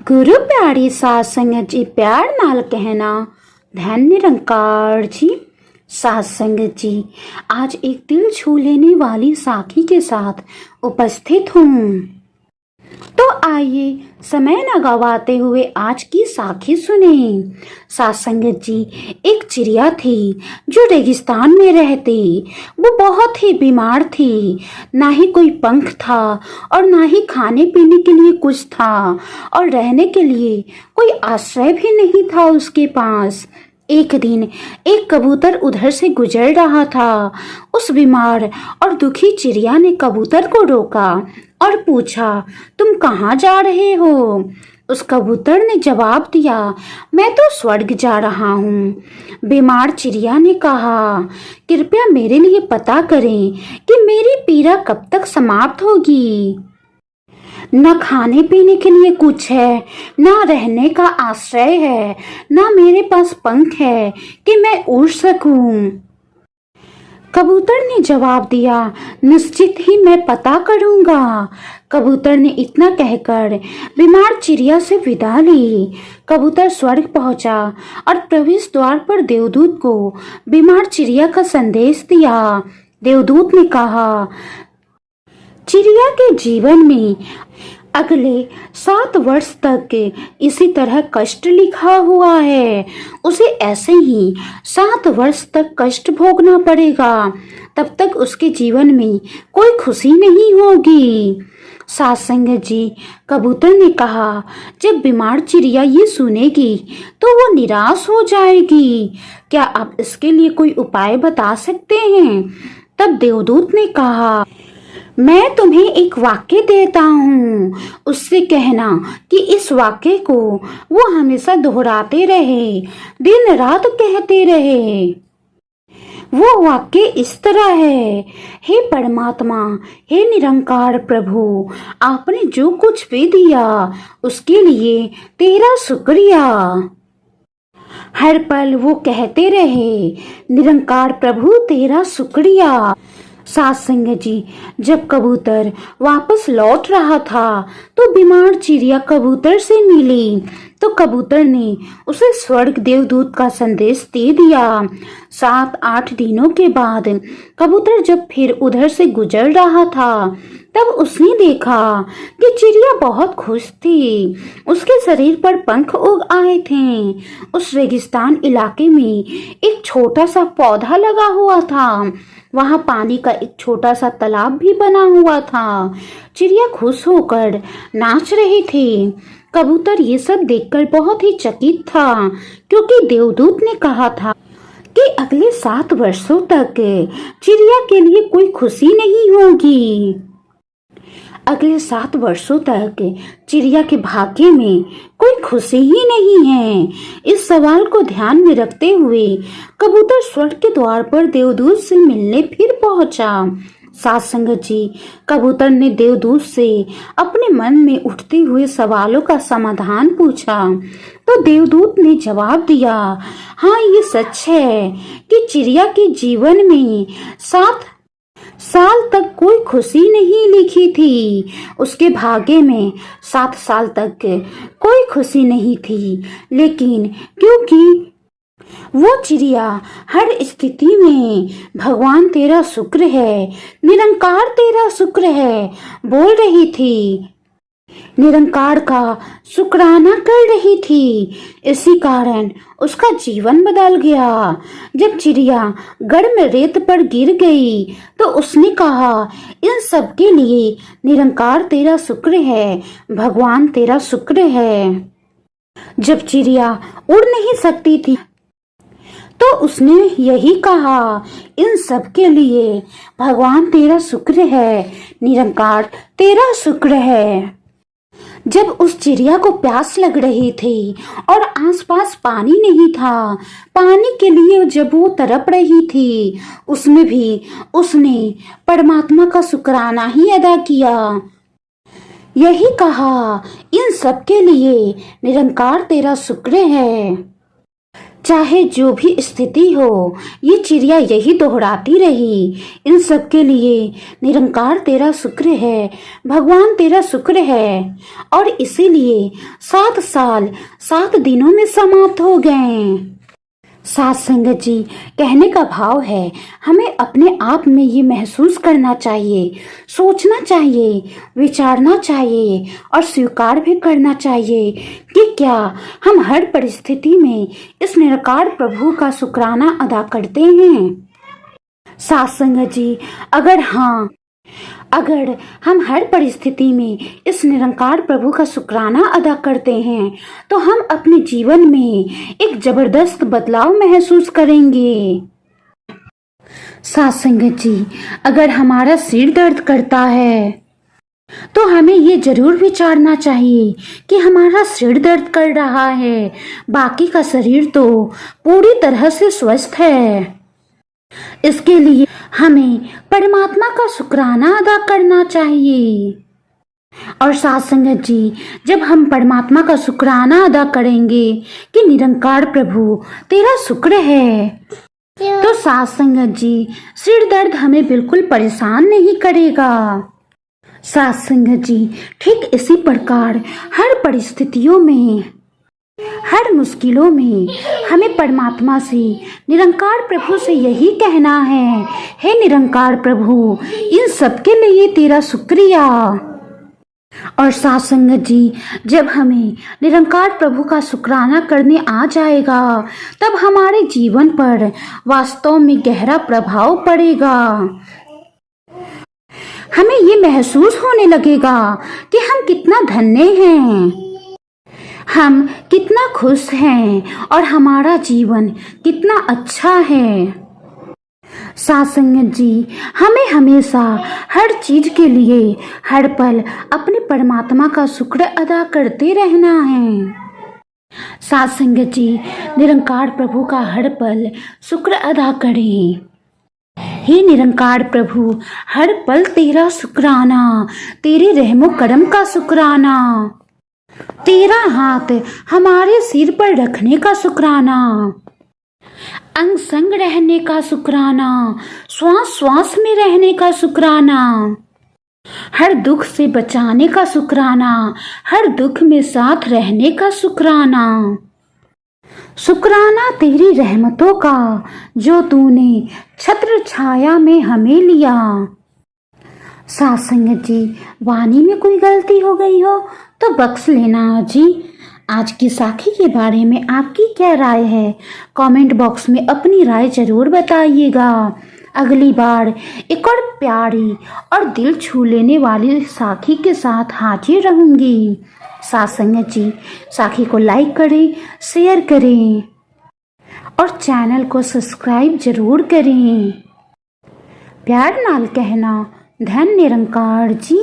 गुरु प्यारी साध संगत जी, प्यार नाल कहना धन निरंकार जी। साध संगत जी, आज एक दिल छू लेने वाली साखी के साथ उपस्थित हूँ। तो आइए समय न गवाते हुए आज की साखी सुने। साध संगत जी, एक चिड़िया थी जो रेगिस्तान में रहती। वो बहुत ही बीमार थी, ना ही कोई पंख था और ना ही खाने पीने के लिए कुछ था और रहने के लिए कोई आश्रय भी नहीं था उसके पास। एक दिन एक कबूतर उधर से गुजर रहा था। उस बीमार और दुखी चिड़िया ने कबूतर को रोका और पूछा, तुम कहाँ जा रहे हो? उस कबूतर ने जवाब दिया, मैं तो स्वर्ग जा रहा हूँ। बीमार चिड़िया ने कहा, कृपया मेरे लिए पता करें कि मेरी पीड़ा कब तक समाप्त होगी। न खाने पीने के लिए कुछ है, ना रहने का आश्रय है, ना मेरे पास पंख है कि मैं उड़ सकूं। कबूतर ने जवाब दिया, निश्चित ही मैं पता करूंगा। कबूतर ने इतना कहकर बीमार चिड़िया से विदा ली। कबूतर स्वर्ग पहुंचा और प्रवेश द्वार पर देवदूत को बीमार चिड़िया का संदेश दिया। देवदूत ने कहा, चिड़िया के जीवन में अगले 7 वर्ष तक इसी तरह कष्ट लिखा हुआ है। उसे ऐसे ही 7 वर्ष तक कष्ट भोगना पड़ेगा। तब तक उसके जीवन में कोई खुशी नहीं होगी। साध संगत जी, कबूतर ने कहा, जब बीमार चिड़िया ये सुनेगी तो वो निराश हो जाएगी। क्या आप इसके लिए कोई उपाय बता सकते हैं? तब देवदूत ने कहा, मैं तुम्हें एक वाक्य देता हूँ, उससे कहना कि इस वाक्य को वो हमेशा दोहराते रहे, दिन रात कहते रहे। वो वाक्य इस तरह है, हे परमात्मा, हे निरंकार प्रभु, आपने जो कुछ भी दिया उसके लिए तेरा शुक्रिया। हर पल वो कहते रहे, निरंकार प्रभु तेरा शुक्रिया। साध संगत जी, जब कबूतर वापस लौट रहा था तो बीमार चिड़िया कबूतर से मिली। तो कबूतर ने उसे स्वर्ग देवदूत का संदेश दे दिया। 7-8 दिनों के बाद कबूतर जब फिर उधर से गुजर रहा था तब उसने देखा कि चिड़िया बहुत खुश थी। उसके शरीर पर पंख उग आए थे। उस रेगिस्तान इलाके में एक छोटा सा पौधा लगा हुआ था। वहां पानी का एक छोटा सा तालाब भी बना हुआ था। चिड़िया खुश होकर नाच रही थी। कबूतर ये सब देखकर बहुत ही चकित था, क्योंकि देवदूत ने कहा था कि अगले 7 वर्षों तक चिड़िया के लिए कोई खुशी नहीं होगी। अगले 7 वर्षों तक चिड़िया के भाग्य में कोई खुशी ही नहीं है। इस सवाल को ध्यान में रखते हुए कबूतर स्वर्ग के द्वार पर देवदूत से मिलने फिर पहुंचा। साध संगत जी, कबूतर ने देवदूत से अपने मन में उठते हुए सवालों का समाधान पूछा। तो देवदूत ने जवाब दिया, हाँ, ये सच है कि चिड़िया के जीवन में 7 साल तक कोई खुशी नहीं लिखी थी। उसके भाग्य में 7 साल तक कोई खुशी नहीं थी, लेकिन क्योंकि वो चिड़िया हर स्थिति में भगवान तेरा शुक्र है, निरंकार तेरा शुक्र है बोल रही थी, निरंकार का शुक्राना कर रही थी, इसी कारण उसका जीवन बदल गया। जब चिड़िया गर्म रेत पर गिर गई तो उसने कहा, इन सब के लिए निरंकार तेरा शुक्र है, भगवान तेरा शुक्र है। जब चिड़िया उड़ नहीं सकती थी तो उसने यही कहा, इन सब के लिए भगवान तेरा शुक्र है, निरंकार तेरा शुक्र है। जब उस चिड़िया को प्यास लग रही थी और आसपास पानी नहीं था, पानी के लिए जब वो तड़प रही थी, उसमें भी उसने परमात्मा का शुक्राना ही अदा किया। यही कहा, इन सब के लिए निरंकार तेरा शुक्र है। चाहे जो भी स्थिति हो, ये चिड़िया यही दोहराती रही। इन सब के लिए निरंकार तेरा शुक्र है, भगवान तेरा शुक्र है। और इसीलिए 7 साल 7 दिनों में समाप्त हो गए। साथ संगत जी, कहने का भाव है हमें अपने आप में ये महसूस करना चाहिए, सोचना चाहिए, विचारना चाहिए और स्वीकार भी करना चाहिए कि क्या हम हर परिस्थिति में इस निराकार प्रभु का शुक्राना अदा करते हैं। साथ संगत जी, अगर हम हर परिस्थिति में इस निरंकार प्रभु का शुक्राना अदा करते हैं तो हम अपने जीवन में एक जबरदस्त बदलाव महसूस करेंगे। साथ संगत जी, अगर हमारा सिर दर्द करता है तो हमें ये जरूर विचारना चाहिए कि हमारा सिर दर्द कर रहा है, बाकी का शरीर तो पूरी तरह से स्वस्थ है। इसके लिए हमें परमात्मा का शुक्राना अदा करना चाहिए। और साथ संगत जी, जब हम परमात्मा का शुक्राना अदा करेंगे कि निरंकार प्रभु तेरा शुक्र है, तो साथ संगत जी, सिर दर्द हमें बिल्कुल परेशान नहीं करेगा। साथ संगत जी, ठीक इसी प्रकार हर परिस्थितियों में, हर मुश्किलों में हमें परमात्मा से, निरंकार प्रभु से यही कहना है, हे निरंकार प्रभु, इन सब के लिए तेरा शुक्रिया। और साथ संगत जी, जब हमें निरंकार प्रभु का शुक्राना करने आ जाएगा तब हमारे जीवन पर वास्तव में गहरा प्रभाव पड़ेगा। हमें ये महसूस होने लगेगा कि हम कितना धन्य हैं, हम कितना खुश हैं और हमारा जीवन कितना अच्छा है। साथ संगत जी, हमें हमेशा हर चीज के लिए हर पल अपने परमात्मा का शुक्र अदा करते रहना है। साथ संगत जी, निरंकार प्रभु का हर पल शुक्र अदा करें। हे निरंकार प्रभु, हर पल तेरा शुक्राना, तेरे रहमो करम का शुक्राना, तेरा हाथ हमारे सिर पर रखने का शुक्राना, अंग संग रहने का शुक्राना, श्वास श्वास में रहने का शुक्राना, हर दुख से बचाने का शुक्राना, हर दुख में साथ रहने का शुक्राना। शुक्राना तेरी रहमतों का जो तूने छत्र छाया में हमें लिया। साथ संगत जी, वाणी में कोई गलती हो गई हो तो बख्श लेना जी। आज की साखी के बारे में आपकी क्या राय है, कमेंट बॉक्स में अपनी राय जरूर बताइएगा। अगली बार एक और प्यारी और दिल छू लेने वाली साखी के साथ हाजिर रहूंगी। साथ संगत जी, साखी को लाइक करें, शेयर करें और चैनल को सब्सक्राइब जरूर करें। प्यार नाल कहना, धन निरंकार जी।